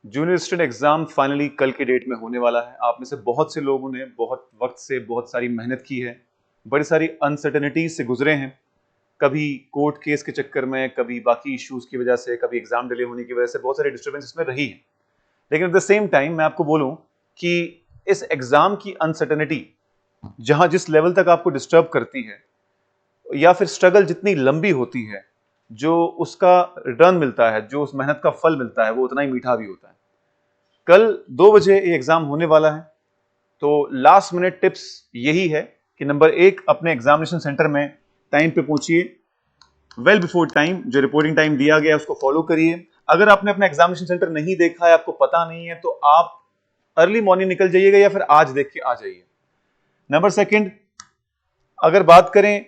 Junior student exam finally कल के date में होने वाला है। आप में से बहुत से लोगों ने बहुत वक्त से बहुत सारी मेहनत की है, बड़ी सारी अनसर्टेनिटीज से गुजरे हैं। कभी कोर्ट केस के चक्कर में, कभी बाकी इश्यूज की वजह से, कभी एग्जाम डिले होने की वजह से बहुत सारी डिस्टर्बेंस इसमें रही है। लेकिन एट द सेम टाइम मैं आपको बोलूं कि इस एग्जाम की अनसर्टेनिटी जहां जिस लेवल तक आपको डिस्टर्ब करती है या फिर स्ट्रगल जितनी लंबी होती है, जो उसका रिटर्न मिलता है, जो उस मेहनत का फल मिलता है, वो उतना ही मीठा भी होता है। कल 2 बजे ये एग्जाम होने वाला है। तो लास्ट मिनट टिप्स यही है कि नंबर 1, अपने एग्जामिनेशन सेंटर में टाइम पे पहुंचिए, वेल बिफोर टाइम। जो रिपोर्टिंग टाइम दिया गया है उसको फॉलो करिए। अगर आपने अपना एग्जामिनेशन सेंटर नहीं देखा है, आपको पता नहीं है, तो आप अर्ली मॉर्निंग निकल जाइएगा या फिर आज देख के आ जाइए। नंबर 2, अगर बात करें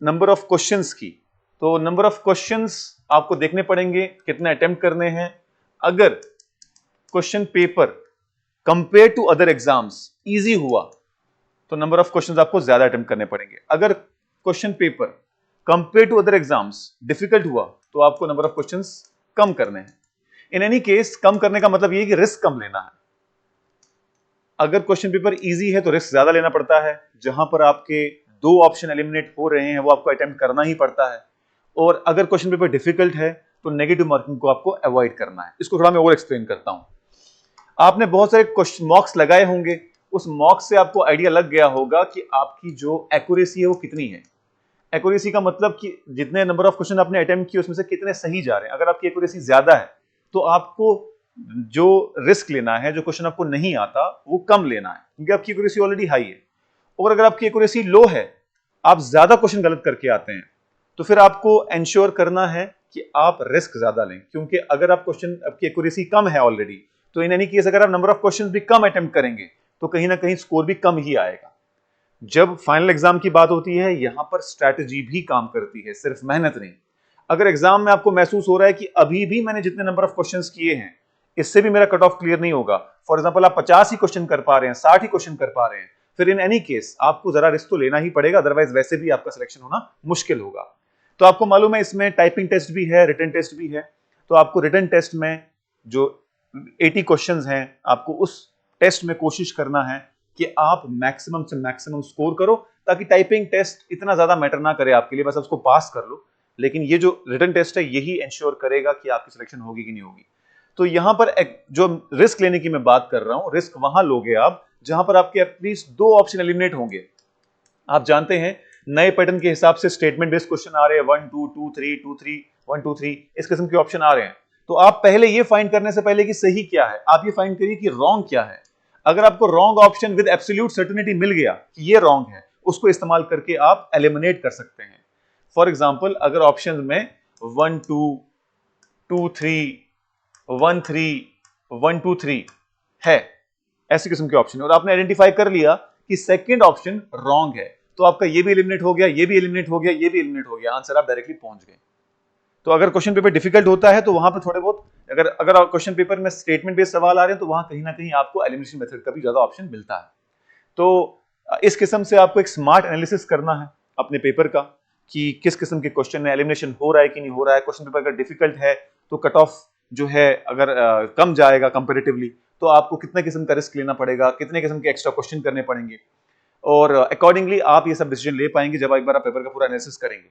नंबर ऑफ क्वेश्चंस की, तो नंबर ऑफ क्वेश्चंस आपको देखने पड़ेंगे, कितने अटेम्प्ट करने हैं। अगर question paper compare to other exams easy हुआ तो नंबर ऑफ क्वेश्चंस आपको ज्यादा अटेम्प्ट करने पड़ेंगे। अगर question paper compare to other exams difficult हुआ तो आपको नंबर ऑफ क्वेश्चंस कम करने हैं। इन एनी केस, कम करने का मतलब ये है कि रिस्क कम लेना है। अगर क्वेश्चन पेपर इजी है तो रिस्क ज्यादा लेना पड़ता है, जहां पर आपके 2 ऑप्शन एलिमिनेट हो रहे हैं वो आपको अटेम्प्ट करना ही पड़ता है। और अगर क्वेश्चन पेपर डिफिकल्ट है तो नेगेटिव मार्किंग को आपको अवॉइड करना है। इसको थोड़ा मैं और एक्सप्लेन करता हूं। आपने बहुत सारे क्वेश्चन मॉक्स लगाए होंगे, उस मॉक से आपको आइडिया लग गया होगा कि आपकी जो एक्यूरेसी है वो कितनी है। एक्यूरेसी का मतलब कि जितने नंबर ऑफ क्वेश्चन आपने अटेम्प्ट किए उसमें से कितने सही जा रहे हैं। अगर आपकी एक्यूरेसी ज्यादा है तो आपको जो रिस्क लेना है, जो क्वेश्चन आपको नहीं आता वो कम लेना है, क्योंकि आपकी एक्यूरेसी ऑलरेडी हाई है। और अगर आपकी एक्यूरेसी लो है, आप ज्यादा क्वेश्चन गलत करके आते हैं, तो फिर आपको एंश्योर करना है कि आप रिस्क ज्यादा लें। क्योंकि अगर आप क्वेश्चन, आपकी एक्यूरेसी कम है ऑलरेडी, तो इन एनी केस अगर आप नंबर ऑफ क्वेश्चन भी कम अटेम्प्ट करेंगे तो कहीं ना कहीं स्कोर भी कम ही आएगा। जब फाइनल एग्जाम की बात होती है, यहां पर स्ट्रैटेजी भी काम करती है, सिर्फ मेहनत नहीं। अगर एग्जाम में आपको महसूस हो रहा है कि अभी भी मैंने जितने नंबर ऑफ क्वेश्चंस किए हैं इससे भी मेरा कट ऑफ क्लियर नहीं होगा, फॉर एग्जांपल आप 50 ही क्वेश्चन कर पा रहे हैं, 60 ही क्वेश्चन कर पा रहे हैं, फिर इन एनी केस आपको जरा रिस्क तो लेना ही पड़ेगा, अदरवाइज वैसे भी आपका सिलेक्शन होना मुश्किल होगा। तो आपको मालूम है इसमें टाइपिंग टेस्ट भी है, रिटन टेस्ट भी है। तो आपको रिटन टेस्ट में जो 80 क्वेश्चंस हैं, आपको उस टेस्ट में कोशिश करना है कि आप मैक्सिमम से मैक्सिमम स्कोर करो, ताकि टाइपिंग टेस्ट इतना ज्यादा मैटर ना करे आपके लिए, बस उसको पास कर लो। लेकिन ये जो रिटन टेस्ट है यही इंश्योर करेगा कि आपकी सिलेक्शन होगी कि नहीं होगी। तो यहां पर जो रिस्क लेने की मैं बात कर रहा हूं, रिस्क वहां लोगे आप जहां पर आपके एटलीस्ट 2 ऑप्शन एलिमिनेट होंगे। आप जानते हैं नए पैटर्न के हिसाब से स्टेटमेंट बेस्ड क्वेश्चन आ रहे हैं, 1 2 2 3 2 3 1 2 3 इस किस्म के ऑप्शन आ रहे हैं। तो आप पहले ये फाइंड करने से पहले कि सही क्या है, आप ये फाइंड करिए कि रॉन्ग क्या है। अगर आपको wrong option with absolute certainty मिल गया कि ये रॉन्ग है, उसको इस्तेमाल करके आप एलिमिनेट कर सकते हैं। फॉर एग्जाम्पल, अगर ऑप्शन में 1 2 2 3 1 3 1 2 3 है, ऐसे किस्म के ऑप्शन, और आपने आइडेंटिफाई कर लिया कि सेकंड ऑप्शन रॉन्ग है, तो आपका ये भी एलिमिनेट हो गया, ये भी एलिमिनेट हो गया, ये भी एलिमिनेट हो गया, आंसर आप डायरेक्टली पहुंच गए। तो अगर क्वेश्चन पेपर डिफिकल्ट होता है तो वहां पर थोड़े बहुत, अगर अगर क्वेश्चन पेपर में स्टेटमेंट बेस्ड सवाल आ रहे हैं तो वहां कहीं ना कहीं आपको एलिमिनेशन मेथड का भी ज्यादा ऑप्शन मिलता है। तो इस किस्म से आपको एक स्मार्ट एनालिसिस करना है अपने पेपर का कि किस किस्म के क्वेश्चन में एलिमिनेशन हो रहा है कि नहीं हो रहा है। क्वेश्चन पेपर अगर डिफिकल्ट है तो कट ऑफ जो है अगर कम जाएगा कंपेरेटिवली, तो आपको कितने किस्म का रिस्क लेना पड़ेगा, कितने किस्म के एक्स्ट्रा क्वेश्चन करने पड़ेंगे, और अकॉर्डिंगली आप ये सब डिसीजन ले पाएंगे जब एक बार आप पेपर का पूरा एनालिसिस करेंगे।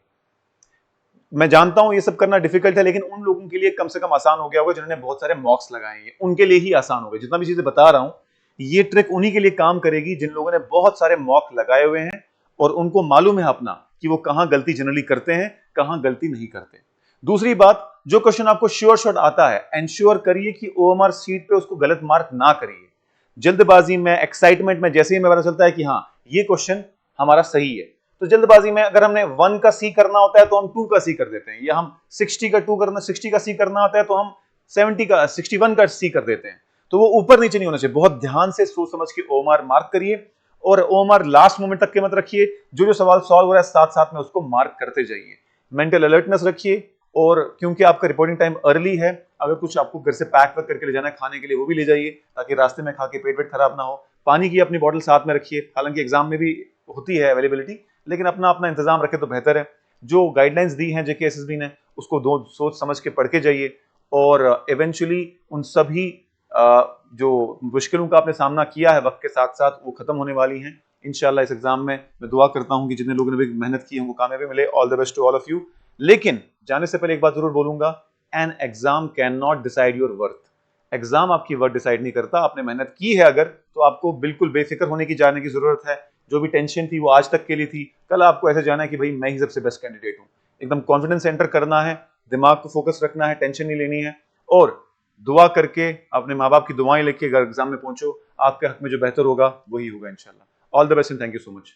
मैं जानता हूं ये सब करना डिफिकल्ट है, लेकिन उन लोगों के लिए कम से कम आसान हो गया होगा जिन्होंने बहुत सारे मॉक्स लगाए हैं, उनके लिए ही आसान होगा। जितना भी चीजें बता रहा हूं ये ट्रिक उन्हीं के लिए काम करेगी जिन लोगों ने बहुत सारे मॉक लगाए हुए हैं और उनको मालूम है अपना कि वो कहां गलती जनरली करते हैं, कहां गलती नहीं करते। दूसरी बात, जो क्वेश्चन आपको श्योर शॉट आता है, एंश्योर करिए कि ओएमआर सीट पे उसको गलत मार्क ना करिए। जल्दबाजी में, एक्साइटमेंट में जैसे ही हमें पता चलता है कि हाँ ये क्वेश्चन हमारा सही है, तो जल्दबाजी में अगर हमने 1 का सी करना होता है तो हम 2 का सी कर देते हैं, या हम 60 का 2 करना 60 का सी करना होता है तो हम 70 का 61 का सी कर देते हैं। तो वो ऊपर नीचे नहीं होना चाहिए। बहुत ध्यान से सोच समझ के ओएमआर मार्क करिए, और ओएमआर लास्ट मोमेंट तक के मत रखिए। जो जो सवाल सॉल्व हो रहा है साथ साथ में उसको मार्क करते जाइए। मेंटल अलर्टनेस रखिए, और क्योंकि आपका रिपोर्टिंग टाइम अर्ली है, अगर कुछ आपको घर से पैक वैक करके ले जाना है खाने के लिए वो भी ले जाइए, ताकि रास्ते में खा के पेट वेट खराब ना हो। पानी की अपनी बॉटल साथ में रखिए, हालांकि एग्जाम में भी होती है अवेलेबिलिटी, लेकिन अपना अपना इंतजाम रखे तो बेहतर है। जो गाइडलाइंस दी हैं जेकेएसएसबी ने उसको दो सोच समझ के पढ़ के जाइए, और इवेंचुअली उन सभी जो मुश्किलों का आपने सामना किया है वक्त के साथ साथ वो खत्म होने वाली हैं इंशाल्लाह। इस एग्जाम में मैं दुआ करता हूं कि जितने लोगों ने भी मेहनत की है उनको कामयाबी मिले। All the best to all of you. लेकिन जाने से पहले एक बात जरूर बोलूंगा, an exam can not decide your worth. Exam आपकी वर्थ डिसाइड नहीं करता। आपने मेहनत की है अगर, तो आपको बिल्कुल बेफिक्र होने की जाने की जरूरत है। जो भी टेंशन थी वो आज तक के लिए थी, कल आपको ऐसे जाना है कि भाई मैं ही सबसे बेस्ट कैंडिडेट हूं। एकदम कॉन्फिडेंस एंटर करना है, दिमाग को फोकस रखना है, टेंशन नहीं लेनी है, और दुआ करके अपने माँ बाप की दुआएं लेके अगर एग्जाम में पहुंचो, आपके हक में जो बेहतर होगा वही होगा इंशाल्लाह। All the best and thank you so much.